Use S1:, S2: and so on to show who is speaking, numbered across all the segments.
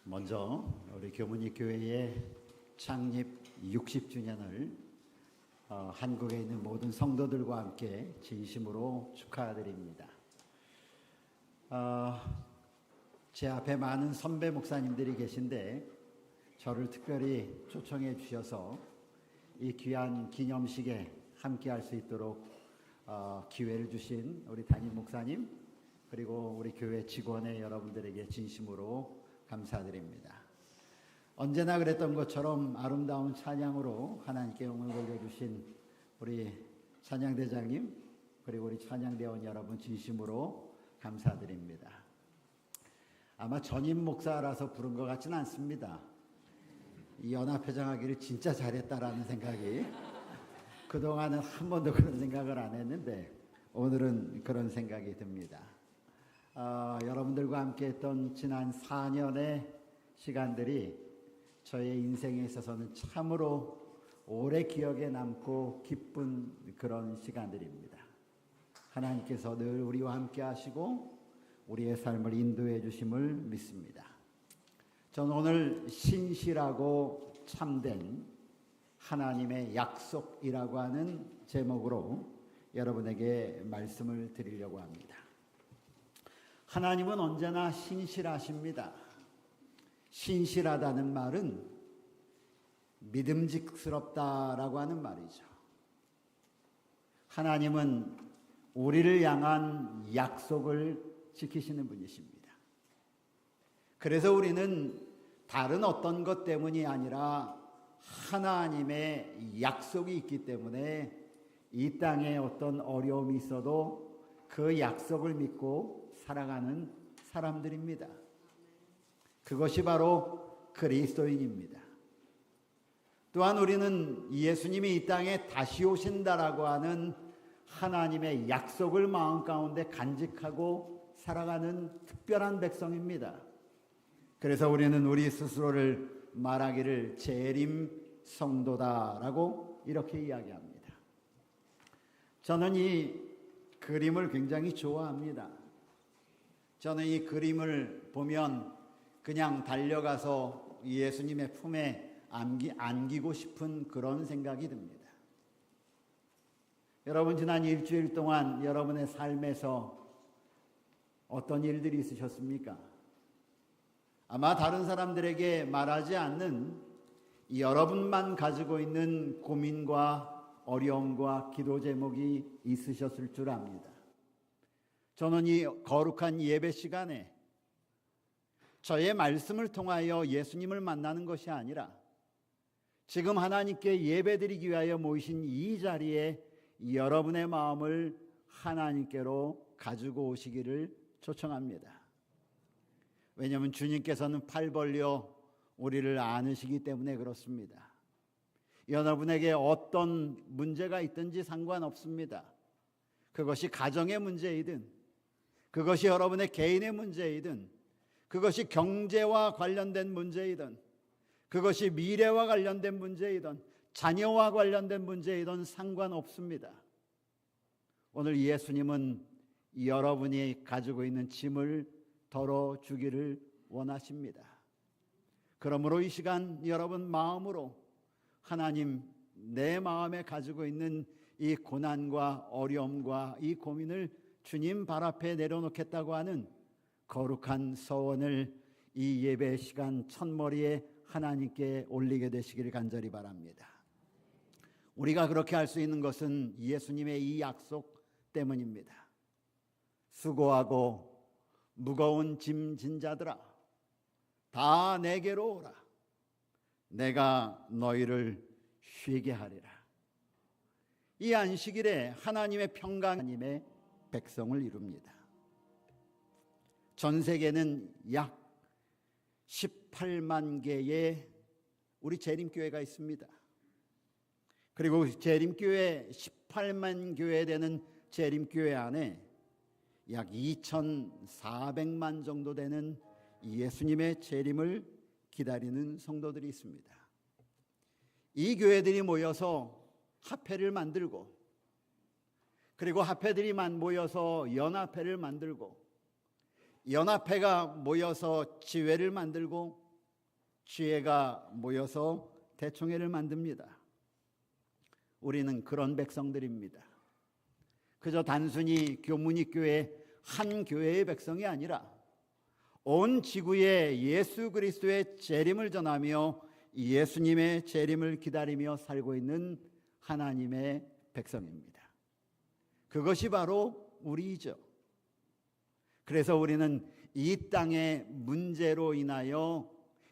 S1: 먼저 우리 교문이 교회의 창립 60주년을 한국에 있는 모든 성도들과 함께 진심으로 축하드립니다. 제 앞에 많은 선배 목사님들이 계신데 저를 특별히 초청해 주셔서 이 귀한 기념식에 함께 할 수 있도록 기회를 주신 우리 담임 목사님 그리고 우리 교회 직원의 여러분들에게 진심으로 감사드립니다. 언제나 그랬던 것처럼 아름다운 찬양으로 하나님께 영광을 돌려주신 우리 찬양대장님 그리고 우리 찬양대원 여러분 진심으로 감사드립니다. 아마 전임 목사라서 부른 것 같지는 않습니다. 이 연합회장하기를 진짜 잘했다라는 생각이 그동안은 한 번도 그런 생각을 안 했는데 오늘은 그런 생각이 듭니다. 여러분들과 함께 했던 지난 4년의 시간들이 저의 인생에 있어서는 참으로 오래 기억에 남고 기쁜 그런 시간들입니다. 하나님께서 늘 우리와 함께 하시고 우리의 삶을 인도해 주심을 믿습니다. 저는 오늘 신실하고 참된 하나님의 약속이라고 하는 제목으로 여러분에게 말씀을 드리려고 합니다. 하나님은 언제나 신실하십니다. 신실하다는 말은 믿음직스럽다라고 하는 말이죠. 하나님은 우리를 향한 약속을 지키시는 분이십니다. 그래서 우리는 다른 어떤 것 때문이 아니라 하나님의 약속이 있기 때문에 이 땅에 어떤 어려움이 있어도 그 약속을 믿고 살아가는 사람들입니다. 그것이 바로 그리스도인입니다. 또한 우리는 예수님이 이 땅에 다시 오신다라고 하는 하나님의 약속을 마음 가운데 간직하고 살아가는 특별한 백성입니다. 그래서 우리는 우리 스스로를 말하기를 재림 성도다라고 이렇게 이야기합니다. 저는 이 그림을 굉장히 좋아합니다. 저는 이 그림을 보면 그냥 달려가서 예수님의 품에 안기고 싶은 그런 생각이 듭니다. 여러분 지난 일주일 동안 여러분의 삶에서 어떤 일들이 있으셨습니까? 아마 다른 사람들에게 말하지 않는 여러분만 가지고 있는 고민과 어려움과 기도 제목이 있으셨을 줄 압니다. 저는 이 거룩한 예배 시간에 저의 말씀을 통하여 예수님을 만나는 것이 아니라 지금 하나님께 예배드리기 위하여 모이신 이 자리에 여러분의 마음을 하나님께로 가지고 오시기를 초청합니다. 왜냐하면 주님께서는 팔 벌려 우리를 안으시기 때문에 그렇습니다. 여러분에게 어떤 문제가 있든지 상관없습니다. 그것이 가정의 문제이든 그것이 여러분의 개인의 문제이든 그것이 경제와 관련된 문제이든 그것이 미래와 관련된 문제이든 자녀와 관련된 문제이든 상관없습니다. 오늘 예수님은 여러분이 가지고 있는 짐을 덜어주기를 원하십니다. 그러므로 이 시간 여러분 마음으로 하나님 내 마음에 가지고 있는 이 고난과 어려움과 이 고민을 주님 발 앞에 내려놓겠다고 하는 거룩한 서원을 이 예배 시간 첫머리에 하나님께 올리게 되시기를 간절히 바랍니다. 우리가 그렇게 할 수 있는 것은 예수님의 이 약속 때문입니다. 수고하고 무거운 짐 진 자들아 다 내게로 오라. 내가 너희를 쉬게 하리라. 이 안식일에 하나님의 평강 하나님의 백성을 이룹니다. 전 세계는 약 18만 개의 우리 재림교회가 있습니다. 그리고 재림교회 18만 교회 되는 재림교회 안에 약 2,400만 정도 되는 예수님의 재림을 기다리는 성도들이 있습니다. 이 교회들이 모여서 합회를 만들고 그리고 합회들이 모여서 연합회를 만들고 연합회가 모여서 지회를 만들고 지혜가 모여서 대총회를 만듭니다. 우리는 그런 백성들입니다. 그저 단순히 교문이교회 한 교회의 백성이 아니라 온 지구에 예수 그리스도의 재림을 전하며 예수님의 재림을 기다리며 살고 있는 하나님의 백성입니다. 그것이 바로 우리이죠. 그래서 우리는 이 땅의 문제로 인하여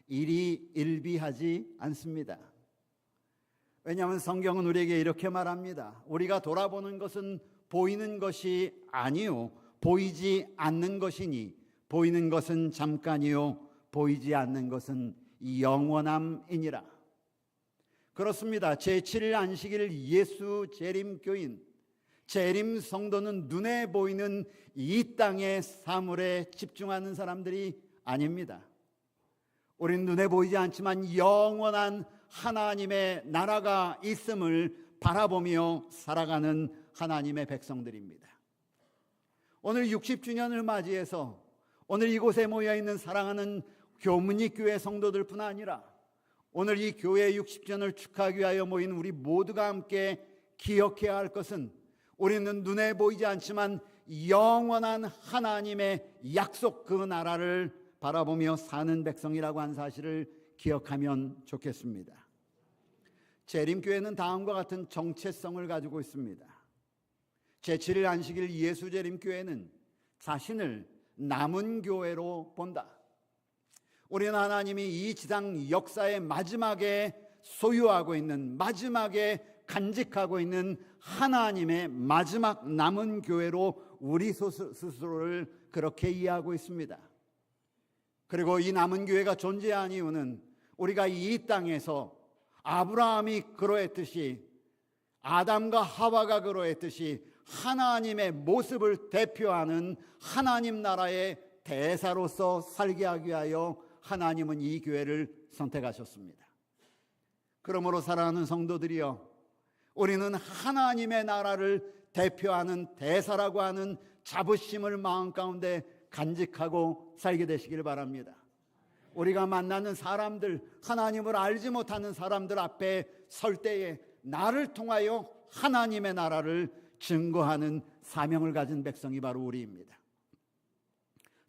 S1: 일이 일비하지 않습니다. 왜냐하면 성경은 우리에게 이렇게 말합니다. 우리가 돌아보는 것은 보이는 것이 아니요 보이지 않는 것이니 보이는 것은 잠깐이요 보이지 않는 것은 영원함이니라. 그렇습니다. 제7일 안식일 예수 재림교인, 재림 성도는 눈에 보이는 이 땅의 사물에 집중하는 사람들이 아닙니다. 우리는 눈에 보이지 않지만 영원한 하나님의 나라가 있음을 바라보며 살아가는 하나님의 백성들입니다. 오늘 60주년을 맞이해서 오늘 이곳에 모여있는 사랑하는 교문이교회 성도들뿐 아니라 오늘 이 교회 60주년을 축하하기 위하여 모인 우리 모두가 함께 기억해야 할 것은 우리는 눈에 보이지 않지만 영원한 하나님의 약속 그 나라를 바라보며 사는 백성이라고 한 사실을 기억하면 좋겠습니다. 재림교회는 다음과 같은 정체성을 가지고 있습니다. 제7일 안식일 예수 재림교회는 자신을 남은 교회로 본다. 우리는 하나님이 이 지상 역사의 마지막에 소유하고 있는, 마지막에 간직하고 있는 하나님의 마지막 남은 교회로 우리 스스로를 그렇게 이해하고 있습니다. 그리고 이 남은 교회가 존재한 이유는 우리가 이 땅에서 아브라함이 그러했듯이, 아담과 하와가 그러했듯이 하나님의 모습을 대표하는 하나님 나라의 대사로서 살게 하기 위하여 하나님은 이 교회를 선택하셨습니다. 그러므로 사랑하는 성도들이여, 우리는 하나님의 나라를 대표하는 대사라고 하는 자부심을 마음 가운데 간직하고 살게 되시길 바랍니다. 우리가 만나는 사람들, 하나님을 알지 못하는 사람들 앞에 설 때에 나를 통하여 하나님의 나라를 증거하는 사명을 가진 백성이 바로 우리입니다.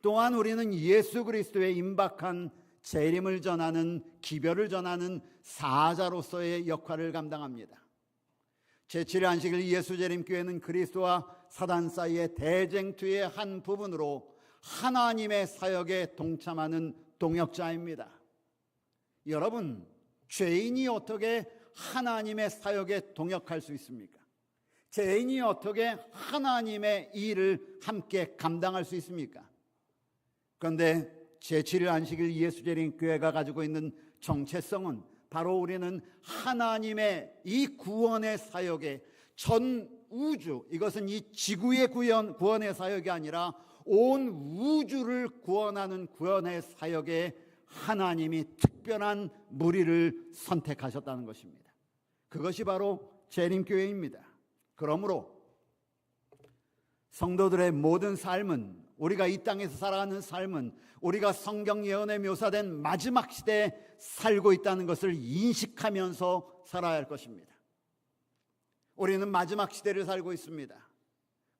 S1: 또한 우리는 예수 그리스도의 임박한 재림을 전하는, 기별을 전하는 사자로서의 역할을 감당합니다. 제7일 안식일 예수 재림교회는 그리스도와 사단 사이의 대쟁투의 한 부분으로 하나님의 사역에 동참하는 동역자입니다. 여러분, 죄인이 어떻게 하나님의 사역에 동역할 수 있습니까? 죄인이 어떻게 하나님의 일을 함께 감당할 수 있습니까? 그런데 제7일 안식일 예수 재림교회가 가지고 있는 정체성은 바로 우리는 하나님의 이 구원의 사역에 전 우주, 이것은 이 지구의 구원의 사역이 아니라 온 우주를 구원하는 구원의 사역에 하나님이 특별한 무리를 선택하셨다는 것입니다. 그것이 바로 재림교회입니다. 그러므로 성도들의 모든 삶은, 우리가 이 땅에서 살아가는 삶은 우리가 성경 예언에 묘사된 마지막 시대에 살고 있다는 것을 인식하면서 살아야 할 것입니다. 우리는 마지막 시대를 살고 있습니다.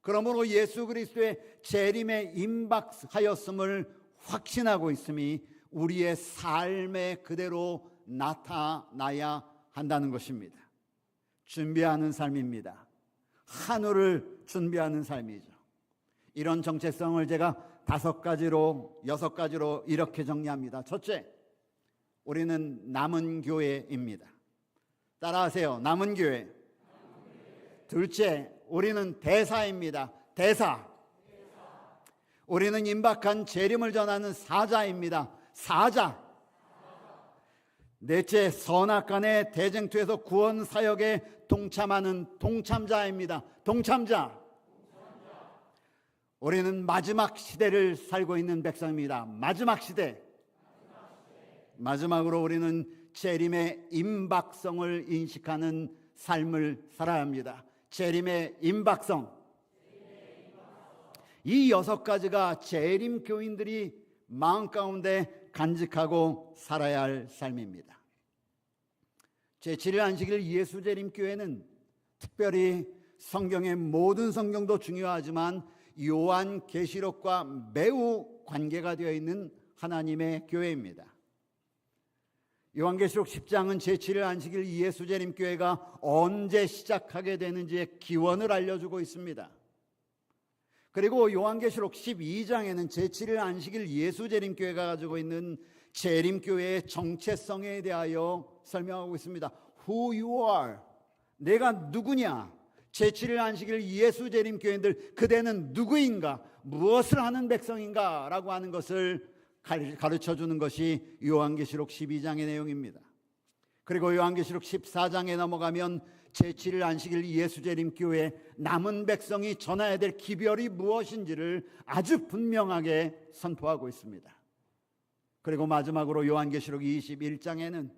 S1: 그러므로 예수 그리스도의 재림에 임박하였음을 확신하고 있음이 우리의 삶에 그대로 나타나야 한다는 것입니다. 준비하는 삶입니다. 하늘을 준비하는 삶이죠. 이런 정체성을 제가 5가지로 6가지로 이렇게 정리합니다. 첫째, 우리는 남은 교회입니다. 따라하세요. 남은 교회. 둘째, 우리는 대사입니다. 대사. 우리는 임박한 재림을 전하는 사자입니다. 사자. 넷째, 선악간의 대쟁투에서 구원 사역에 동참하는 동참자입니다. 동참자. 우리는 마지막 시대를 살고 있는 백성입니다. 마지막 시대. 마지막으로 우리는 재림의 임박성을 인식하는 삶을 살아야 합니다. 재림의 임박성. 이 6가지가 재림 교인들이 마음 가운데 간직하고 살아야 할 삶입니다. 제7일 안식일 예수재림교회는 특별히 성경의 모든 성경도 중요하지만 요한계시록과 매우 관계가 되어 있는 하나님의 교회입니다. 요한계시록 10장은 제7일 안식일 예수재림교회가 언제 시작하게 되는지의 기원을 알려주고 있습니다. 그리고 요한계시록 12장에는 제7일 안식일 예수재림교회가 가지고 있는 재림교회의 정체성에 대하여 설명하고 있습니다. Who you are, 내가 누구냐, 제7일 안식일 예수재림교회들 그대는 누구인가, 무엇을 하는 백성인가 라고 하는 것을 가르쳐주는 것이 요한계시록 12장의 내용입니다. 그리고 요한계시록 14장에 넘어가면 제7일 안식일 예수재림교회 남은 백성이 전해야 될 기별이 무엇인지를 아주 분명하게 선포하고 있습니다. 그리고 마지막으로 요한계시록 21장에는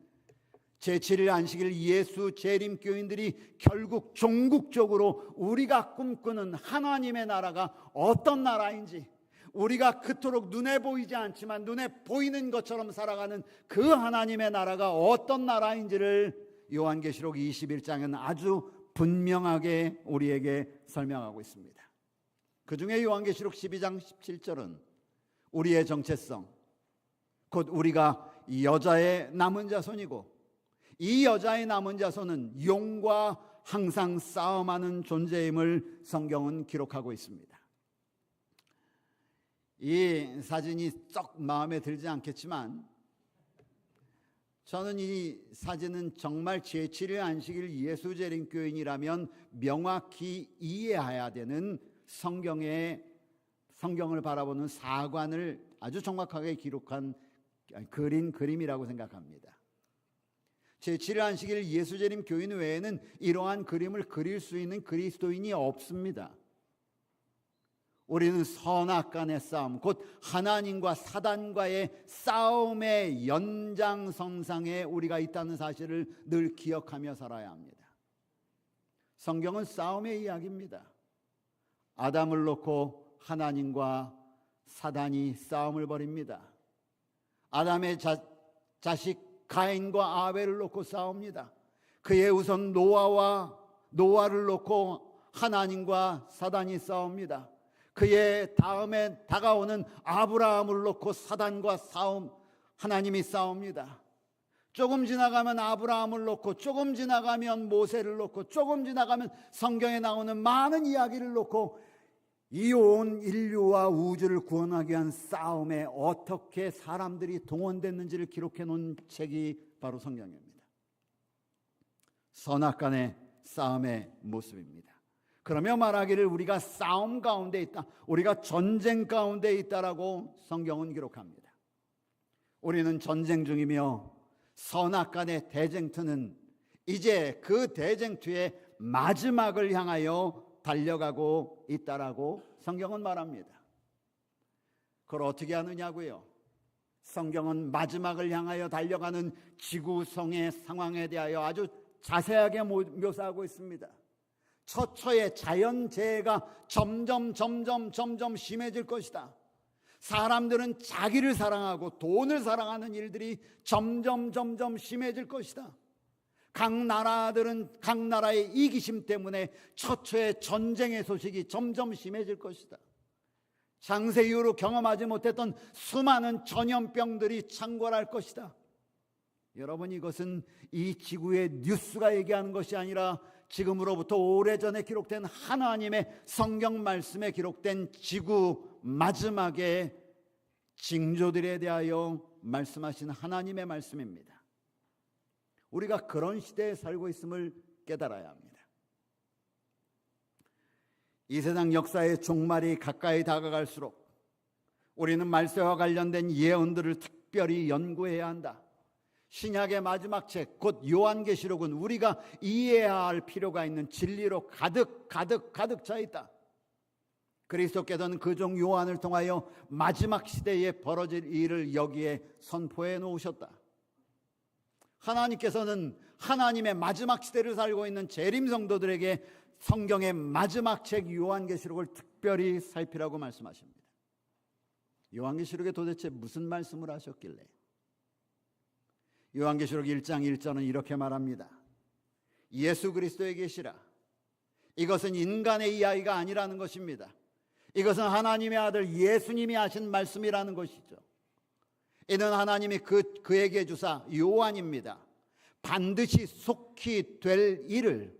S1: 제7일 안식일 예수재림교인들이 결국 종국적으로 우리가 꿈꾸는 하나님의 나라가 어떤 나라인지, 우리가 그토록 눈에 보이지 않지만 눈에 보이는 것처럼 살아가는 그 하나님의 나라가 어떤 나라인지를 요한계시록 21장은 아주 분명하게 우리에게 설명하고 있습니다. 그 중에 요한계시록 12장 17절은 우리의 정체성, 곧 우리가 여자의 남은 자손이고 이 여자의 남은 자손은 용과 항상 싸움하는 존재임을 성경은 기록하고 있습니다. 이 사진이 썩 마음에 들지 않겠지만 저는 이 사진은 정말 제7일 안식일 예수재림교인이라면 명확히 이해해야 되는 성경을 바라보는 사관을 아주 정확하게 기록한 그림이라고 생각합니다. 제7일 안식일 예수재림교인 외에는 이러한 그림을 그릴 수 있는 그리스도인이 없습니다. 우리는 선악간의 싸움, 곧 하나님과 사단과의 싸움의 연장선상에 우리가 있다는 사실을 늘 기억하며 살아야 합니다. 성경은 싸움의 이야기입니다. 아담을 놓고 하나님과 사단이 싸움을 벌입니다. 아담의 자식 가인과 아벨을 놓고 싸웁니다. 그의 우선 노아를 놓고 하나님과 사단이 싸웁니다. 그의 다음에 다가오는 아브라함을 놓고 사단과 하나님이 싸웁니다. 조금 지나가면 아브라함을 놓고, 조금 지나가면 모세를 놓고, 조금 지나가면 성경에 나오는 많은 이야기를 놓고 이 온 인류와 우주를 구원하기 위한 싸움에 어떻게 사람들이 동원됐는지를 기록해 놓은 책이 바로 성경입니다. 선악간의 싸움의 모습입니다. 그러며 말하기를 우리가 싸움 가운데 있다, 우리가 전쟁 가운데 있다라고 성경은 기록합니다. 우리는 전쟁 중이며 선악간의 대쟁투는 이제 그 대쟁투의 마지막을 향하여 달려가고 있다라고 성경은 말합니다. 그걸 어떻게 하느냐고요? 성경은 마지막을 향하여 달려가는 지구성의 상황에 대하여 아주 자세하게 묘사하고 있습니다. 처처의 자연재해가 점점 심해질 것이다. 사람들은 자기를 사랑하고 돈을 사랑하는 일들이 점점 심해질 것이다. 각 나라들은 각 나라의 이기심 때문에 처처의 전쟁의 소식이 점점 심해질 것이다. 장세 이후로 경험하지 못했던 수많은 전염병들이 창궐할 것이다. 여러분, 이것은 이 지구의 뉴스가 얘기하는 것이 아니라 지금으로부터 오래전에 기록된 하나님의 성경 말씀에 기록된 지구 마지막의 징조들에 대하여 말씀하신 하나님의 말씀입니다. 우리가 그런 시대에 살고 있음을 깨달아야 합니다. 이 세상 역사의 종말이 가까이 다가갈수록 우리는 말세와 관련된 예언들을 특별히 연구해야 한다. 신약의 마지막 책, 곧 요한계시록은 우리가 이해해야 할 필요가 있는 진리로 가득 차 있다. 그리스도께서는 그 종 요한을 통하여 마지막 시대에 벌어질 일을 여기에 선포해 놓으셨다. 하나님께서는 하나님의 마지막 시대를 살고 있는 재림 성도들에게 성경의 마지막 책 요한계시록을 특별히 살피라고 말씀하십니다. 요한계시록에 도대체 무슨 말씀을 하셨길래? 요한계시록 1장 1절은 이렇게 말합니다. 예수 그리스도의 계시라. 이것은 인간의 이야기가 아니라는 것입니다. 이것은 하나님의 아들 예수님이 하신 말씀이라는 것이죠. 이는 하나님이 그에게 주사 요한입니다. 반드시 속히 될 일을,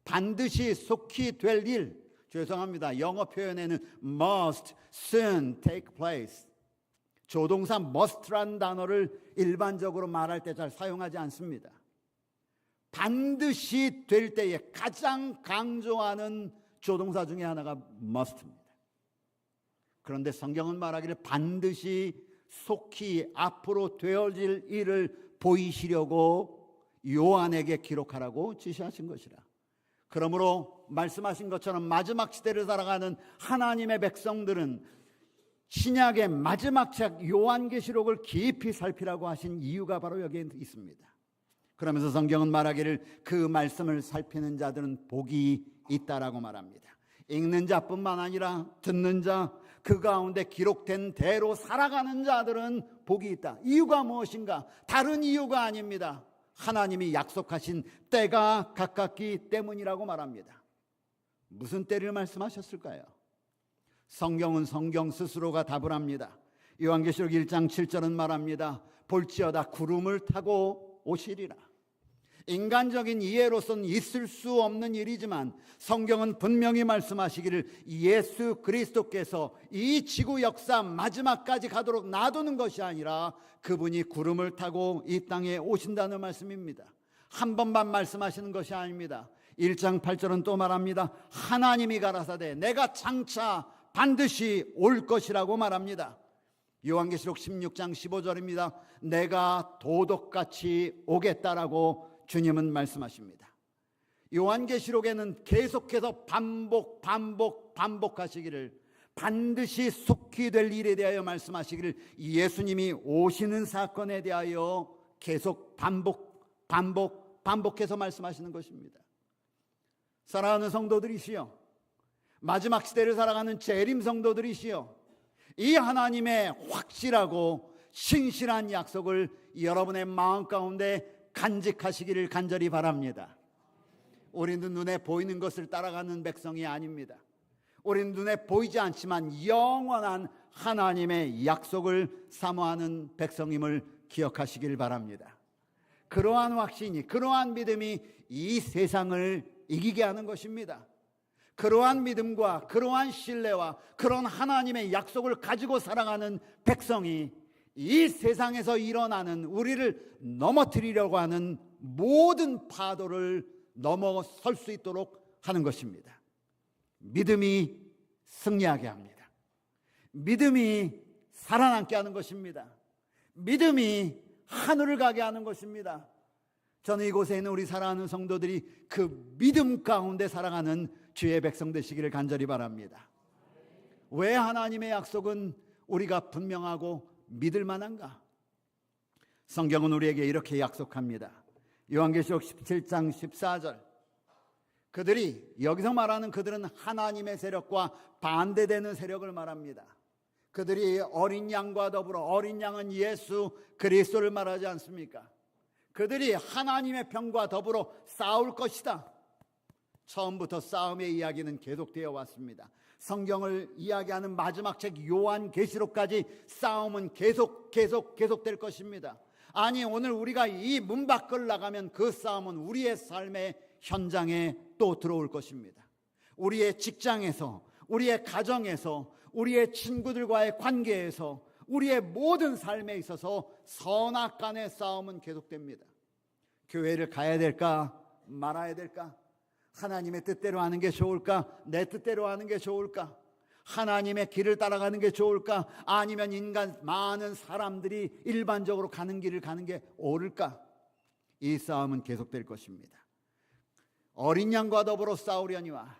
S1: 반드시 속히 될 일, 죄송합니다. 영어 표현에는 must soon take place. 조동사 must라는 단어를 일반적으로 말할 때 잘 사용하지 않습니다. 반드시 될 때에 가장 강조하는 조동사 중에 하나가 must입니다. 그런데 성경은 말하기를 반드시 속히 앞으로 되어질 일을 보이시려고 요한에게 기록하라고 지시하신 것이라. 그러므로 말씀하신 것처럼 마지막 시대를 살아가는 하나님의 백성들은 신약의 마지막 책 요한계시록을 깊이 살피라고 하신 이유가 바로 여기에 있습니다. 그러면서 성경은 말하기를 그 말씀을 살피는 자들은 복이 있다라고 말합니다. 읽는 자뿐만 아니라 듣는 자, 그 가운데 기록된 대로 살아가는 자들은 복이 있다. 이유가 무엇인가? 다른 이유가 아닙니다. 하나님이 약속하신 때가 가깝기 때문이라고 말합니다. 무슨 때를 말씀하셨을까요? 성경은 성경 스스로가 답을 합니다. 요한계시록 1장 7절은 말합니다. 볼지어다 구름을 타고 오시리라. 인간적인 이해로서는 있을 수 없는 일이지만 성경은 분명히 말씀하시기를 예수 그리스도께서 이 지구 역사 마지막까지 가도록 놔두는 것이 아니라 그분이 구름을 타고 이 땅에 오신다는 말씀입니다. 한 번만 말씀하시는 것이 아닙니다. 1장 8절은 또 말합니다. 하나님이 가라사대 내가 장차 반드시 올 것이라고 말합니다. 요한계시록 16장 15절입니다. 내가 도둑같이 오겠다라고 주님은 말씀하십니다. 요한계시록에는 계속해서 반복하시기를 반드시 속히 될 일에 대하여 말씀하시기를 예수님이 오시는 사건에 대하여 계속 반복해서 말씀하시는 것입니다. 사랑하는 성도들이시여, 마지막 시대를 살아가는 재림 성도들이시여, 이 하나님의 확실하고 신실한 약속을 여러분의 마음 가운데 간직하시기를 간절히 바랍니다. 우리는 눈에 보이는 것을 따라가는 백성이 아닙니다. 우리는 눈에 보이지 않지만 영원한 하나님의 약속을 사모하는 백성임을 기억하시길 바랍니다. 그러한 확신이, 그러한 믿음이 이 세상을 이기게 하는 것입니다. 그러한 믿음과 그러한 신뢰와 그런 하나님의 약속을 가지고 살아가는 백성이 이 세상에서 일어나는 우리를 넘어뜨리려고 하는 모든 파도를 넘어설 수 있도록 하는 것입니다. 믿음이 승리하게 합니다. 믿음이 살아남게 하는 것입니다. 믿음이 하늘을 가게 하는 것입니다. 저는 이곳에 있는 우리 사랑하는 성도들이 그 믿음 가운데 살아가는 주의 백성 되시기를 간절히 바랍니다. 왜 하나님의 약속은 우리가 분명하고 믿을 만한가? 성경은 우리에게 이렇게 약속합니다. 요한계시록 17장 14절. 그들이, 여기서 말하는 그들은 하나님의 세력과 반대되는 세력을 말합니다. 그들이 어린 양과 더불어, 어린 양은 예수 그리스도를 말하지 않습니까? 그들이 하나님의 편과 더불어 싸울 것이다. 처음부터 싸움의 이야기는 계속되어 왔습니다. 성경을 이야기하는 마지막 책 요한계시록까지 싸움은 계속될 것입니다. 아니, 오늘 우리가 이 문 밖을 나가면 그 싸움은 우리의 삶의 현장에 또 들어올 것입니다. 우리의 직장에서, 우리의 가정에서, 우리의 친구들과의 관계에서, 우리의 모든 삶에 있어서 선악간의 싸움은 계속됩니다. 교회를 가야 될까 말아야 될까? 하나님의 뜻대로 하는 게 좋을까? 내 뜻대로 하는 게 좋을까? 하나님의 길을 따라가는 게 좋을까? 아니면 인간 많은 사람들이 일반적으로 가는 길을 가는 게 옳을까? 이 싸움은 계속될 것입니다. 어린 양과 더불어 싸우려니와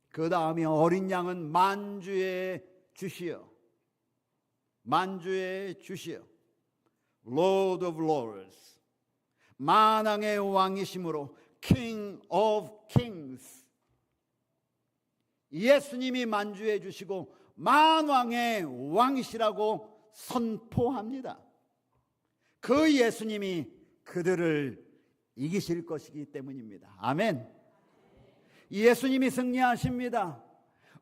S1: 그 다음에 어린 양은 만주의 주시여, 만주의 주시여, Lord of Lords, 만왕의 왕이심으로 King of Kings, 예수님이 만주해 주시고 만왕의 왕이시라고 선포합니다. 그 예수님이 그들을 이기실 것이기 때문입니다. 아멘. 예수님이 승리하십니다.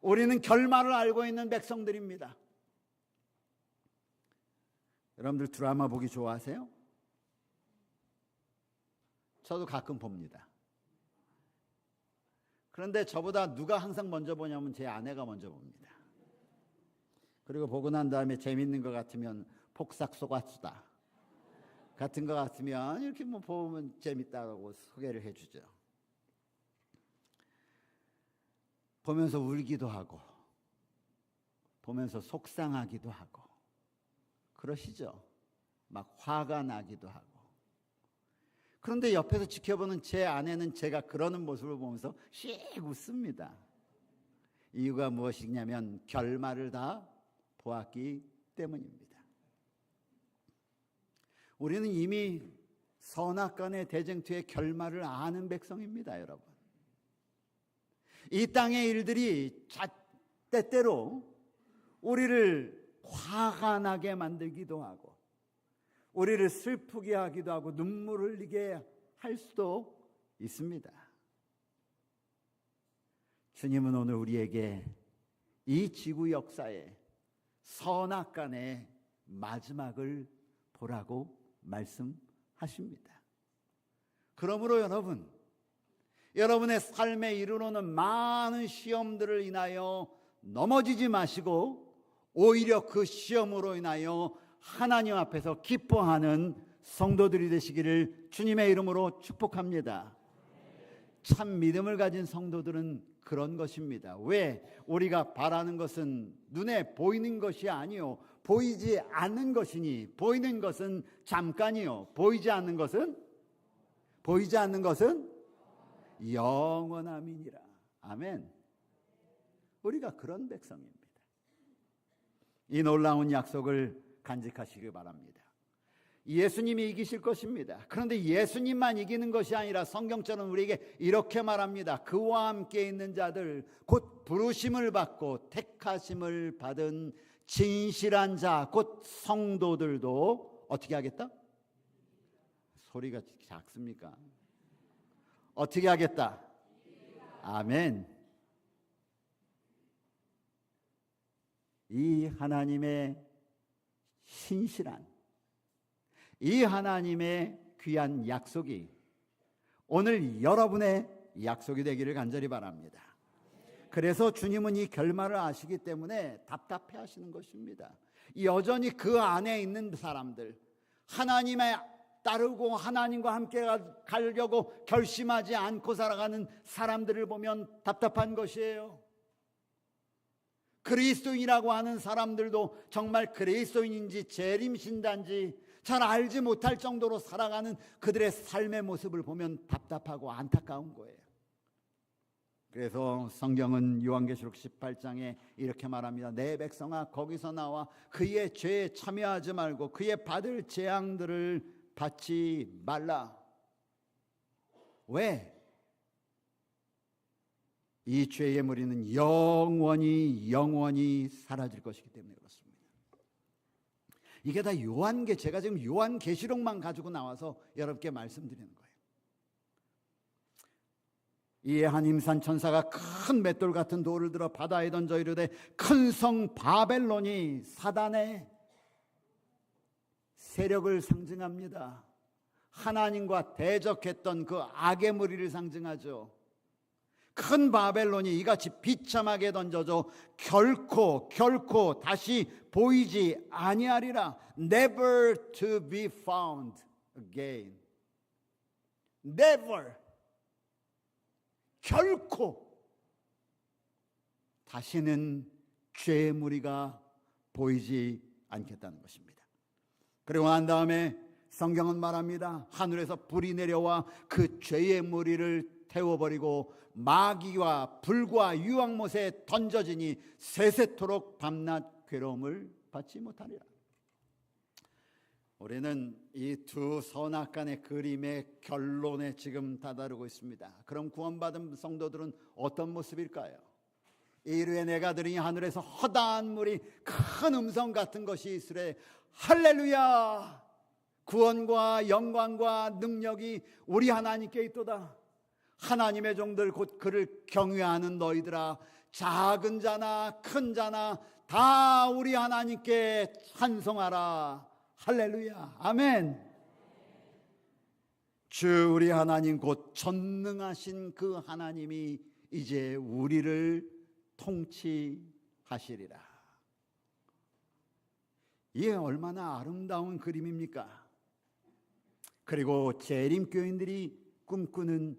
S1: 우리는 결말을 알고 있는 백성들입니다. 여러분들 드라마 보기 좋아하세요? 저도 가끔 봅니다. 그런데 저보다 누가 항상 먼저 보냐면 제 아내가 먼저 봅니다. 그리고 보고 난 다음에 재밌는 것 같으면 폭삭 속았수다 같은 것 같으면 이렇게 뭐 보면 재밌다고 소개를 해주죠. 보면서 울기도 하고 보면서 속상하기도 하고 그러시죠. 막 화가 나기도 하고. 그런데 옆에서 지켜보는 제 아내는 제가 그러는 모습을 보면서 씩 웃습니다. 이유가 무엇이냐면 결말을 다 보았기 때문입니다. 우리는 이미 선악간의 대쟁투의 결말을 아는 백성입니다, 여러분. 이 땅의 일들이 때때로 우리를 화가 나게 만들기도 하고 우리를 슬프게 하기도 하고 눈물을 흘리게 할 수도 있습니다. 주님은 오늘 우리에게 이 지구 역사의 선악간의 마지막을 보라고 말씀하십니다. 그러므로 여러분의 삶에 이르러오는 많은 시험들을 인하여 넘어지지 마시고 오히려 그 시험으로 인하여 하나님 앞에서 기뻐하는 성도들이 되시기를 주님의 이름으로 축복합니다. 참 믿음을 가진 성도들은 그런 것입니다. 왜? 우리가 바라는 것은 눈에 보이는 것이 아니요 보이지 않는 것이니 보이는 것은 잠깐이요 보이지 않는 것은 영원함이니라. 아멘. 우리가 그런 백성입니다. 이 놀라운 약속을 간직하시길 바랍니다. 예수님이 이기실 것입니다. 그런데 예수님만 이기는 것이 아니라 성경처럼 우리에게 이렇게 말합니다. 그와 함께 있는 자들 곧 부르심을 받고 택하심을 받은 진실한 자 곧 성도들도 어떻게 하겠다? 소리가 작습니까? 어떻게 하겠다? 아멘. 이 하나님의 신실한 이 하나님의 귀한 약속이 오늘 여러분의 약속이 되기를 간절히 바랍니다. 그래서 주님은 이 결말을 아시기 때문에 답답해 하시는 것입니다. 여전히 그 안에 있는 사람들, 하나님의 따르고 하나님과 함께 가려고 결심하지 않고 살아가는 사람들을 보면 답답한 것이에요. 그리스도인이라고 하는 사람들도 정말 그리스도인인지 재림신단지 잘 알지 못할 정도로 살아가는 그들의 삶의 모습을 보면 답답하고 안타까운 거예요. 그래서 성경은 요한계시록 18장에 이렇게 말합니다. 내 백성아 거기서 나와 그의 죄에 참여하지 말고 그의 받을 재앙들을 받지 말라. 왜? 이 죄의 무리는 영원히 사라질 것이기 때문에 그렇습니다. 이게 다 제가 지금 요한계시록만 가지고 나와서 여러분께 말씀드리는 거예요. 이에 한 임산 천사가 큰 맷돌 같은 돌을 들어 바다에 던져 이르되 큰 성 바벨론이 사단의 세력을 상징합니다. 하나님과 대적했던 그 악의 무리를 상징하죠. 큰 바벨론이 이같이 비참하게 던져져 결코 다시 보이지 아니하리라. Never to be found again. Never. 결코 다시는 죄의 무리가 보이지 않겠다는 것입니다. 그리고 난 다음에 성경은 말합니다. 하늘에서 불이 내려와 그 죄의 무리를 태워버리고 마귀와 불과 유황못에 던져지니 세세토록 밤낮 괴로움을 받지 못하리라. 우리는 이 두 선악간의 그림의 결론에 지금 다다르고 있습니다. 그럼 구원받은 성도들은 어떤 모습일까요? 이르에 내가 들으니 하늘에서 허다한 물이 큰 음성 같은 것이 있으되 할렐루야, 구원과 영광과 능력이 우리 하나님께 있도다. 하나님의 종들 곧 그를 경외하는 너희들아, 작은 자나 큰 자나 다 우리 하나님께 찬송하라. 할렐루야. 아멘. 주 우리 하나님 곧 전능하신 그 하나님이 이제 우리를 통치하시리라. 이게 얼마나 아름다운 그림입니까? 그리고 재림교인들이 꿈꾸는,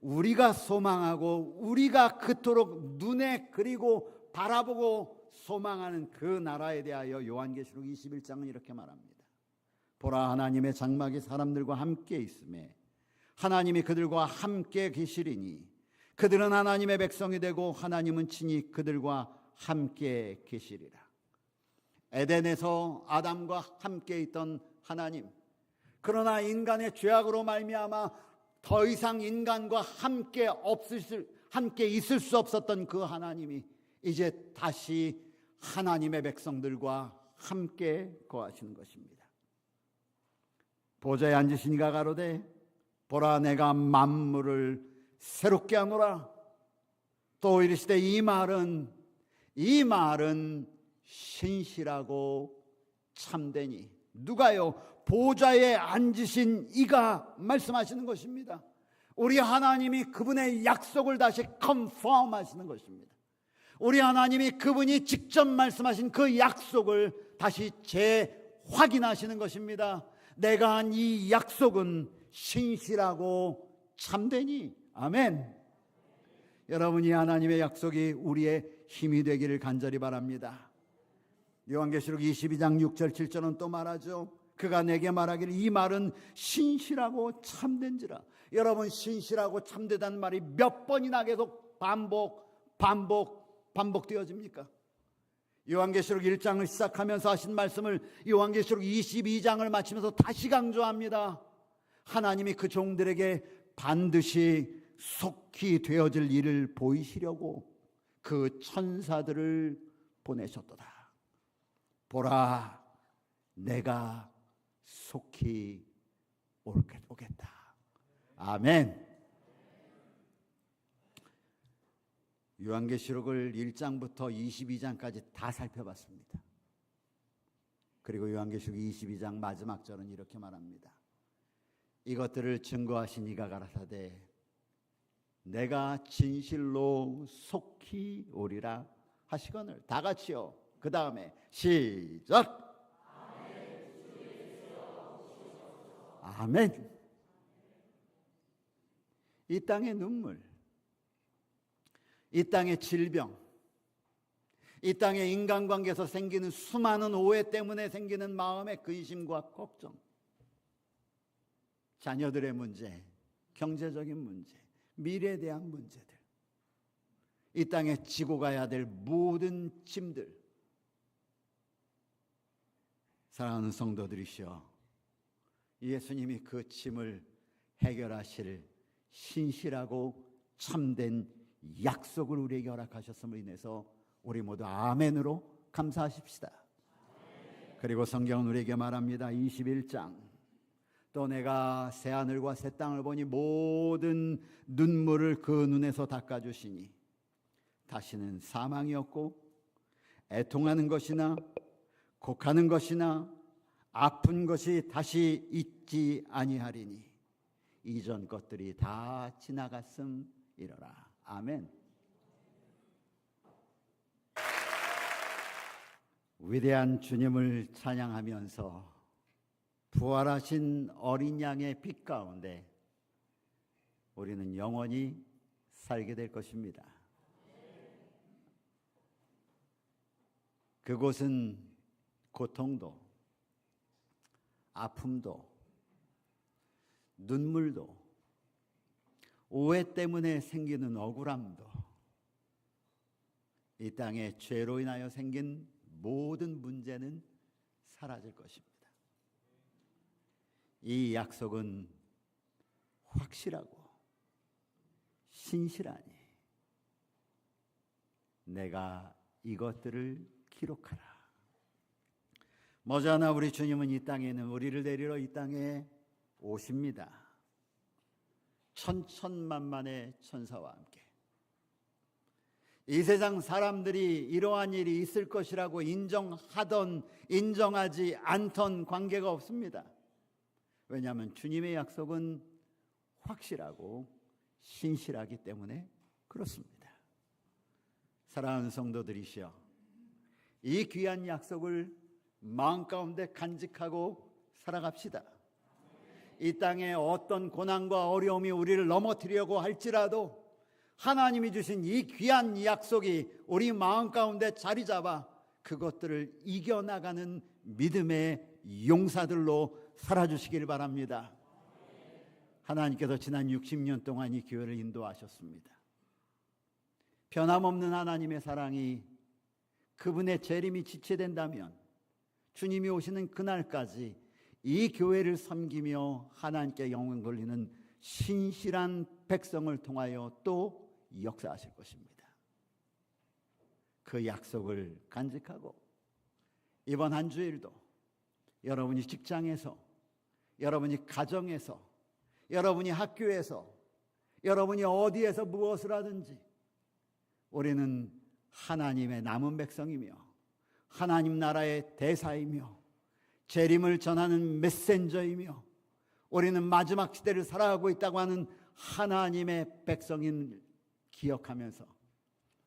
S1: 우리가 소망하고 우리가 그토록 눈에 그리고 바라보고 소망하는 그 나라에 대하여 요한계시록 21장은 이렇게 말합니다. 보라, 하나님의 장막이 사람들과 함께 있음에 하나님이 그들과 함께 계시리니 그들은 하나님의 백성이 되고 하나님은 친히 그들과 함께 계시리라. 에덴에서 아담과 함께 있던 하나님, 그러나 인간의 죄악으로 말미암아 더 이상 인간과 함께 있을 수 없었던 그 하나님이 이제 다시 하나님의 백성들과 함께 거하시는 것입니다. 보좌에 앉으신 이가 가로되 보라, 내가 만물을 새롭게 하노라. 또 이르시되 이 말은 신실하고 참되니. 누가요? 보좌에 앉으신 이가 말씀하시는 것입니다. 우리 하나님이 그분의 약속을 다시 컨펌 하시는 것입니다. 우리 하나님이 그분이 직접 말씀하신 그 약속을 다시 재확인하시는 것입니다. 내가 한 이 약속은 신실하고 참되니. 아멘. 여러분이 하나님의 약속이 우리의 힘이 되기를 간절히 바랍니다. 요한계시록 22장 6절 7절은 또 말하죠. 그가 내게 말하기를 이 말은 신실하고 참된지라. 여러분, 신실하고 참되다는 말이 몇 번이나 계속 반복되어집니까? 요한계시록 1장을 시작하면서 하신 말씀을 요한계시록 22장을 마치면서 다시 강조합니다. 하나님이 그 종들에게 반드시 속히 되어질 일을 보이시려고 그 천사들을 보내셨도다. 보라, 내가 속히 오겠다. 아멘. 요한계시록을 1장부터 22장까지 다 살펴봤습니다. 그리고 요한계시록 22장 마지막 절은 이렇게 말합니다. 이것들을 증거하신 이가 가라사대 내가 진실로 속히 오리라 하시거늘. 다 같이요. 그 다음에 시작. 아멘. 이 땅의 눈물, 이 땅의 질병, 이 땅의 인간관계에서 생기는 수많은 오해 때문에 생기는 마음의 근심과 걱정, 자녀들의 문제, 경제적인 문제, 미래에 대한 문제들, 이 땅에 지고 가야 될 모든 짐들, 사랑하는 성도들이시여, 예수님이 그 짐을 해결하실 신실하고 참된 약속을 우리에게 허락하셨음으로 인해서 우리 모두 아멘으로 감사하십시다. 그리고 성경은 우리에게 말합니다. 21장 또 내가 새하늘과 새 땅을 보니 모든 눈물을 그 눈에서 닦아주시니 다시는 사망이 없고 애통하는 것이나 곡하는 것이나 아픈 것이 다시 있지 아니하리니 이전 것들이 다 지나갔음이로라. 아멘. 위대한 주님을 찬양하면서 부활하신 어린 양의 빛 가운데 우리는 영원히 살게 될 것입니다. 그곳은 고통도 아픔도 눈물도 오해 때문에 생기는 억울함도 이 땅의 죄로 인하여 생긴 모든 문제는 사라질 것입니다. 이 약속은 확실하고 신실하니 내가 이것들을 기록하라. 머지않아 우리 주님은 이 땅에는 우리를 데리러 이 땅에 오십니다. 천천만만의 천사와 함께. 이 세상 사람들이 이러한 일이 있을 것이라고 인정하던 인정하지 않던 관계가 없습니다. 왜냐하면 주님의 약속은 확실하고 신실하기 때문에 그렇습니다. 사랑하는 성도들이시여, 이 귀한 약속을 마음 가운데 간직하고 살아갑시다. 이 땅에 어떤 고난과 어려움이 우리를 넘어뜨리려고 할지라도 하나님이 주신 이 귀한 약속이 우리 마음 가운데 자리 잡아 그것들을 이겨나가는 믿음의 용사들로 살아주시길 바랍니다. 하나님께서 지난 60년 동안 이 교회를 인도하셨습니다. 변함없는 하나님의 사랑이 그분의 재림이 지체된다면 주님이 오시는 그날까지 이 교회를 섬기며 하나님께 영광 돌리는 신실한 백성을 통하여 또 역사하실 것입니다. 그 약속을 간직하고 이번 한 주일도 여러분이 직장에서, 여러분이 가정에서, 여러분이 학교에서, 여러분이 어디에서 무엇을 하든지 우리는 하나님의 남은 백성이며 하나님 나라의 대사이며 재림을 전하는 메신저이며 우리는 마지막 시대를 살아가고 있다고 하는 하나님의 백성인 기억하면서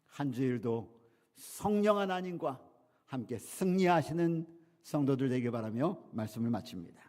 S1: 한 주일도 성령 하나님과 함께 승리하시는 성도들 되길 바라며 말씀을 마칩니다.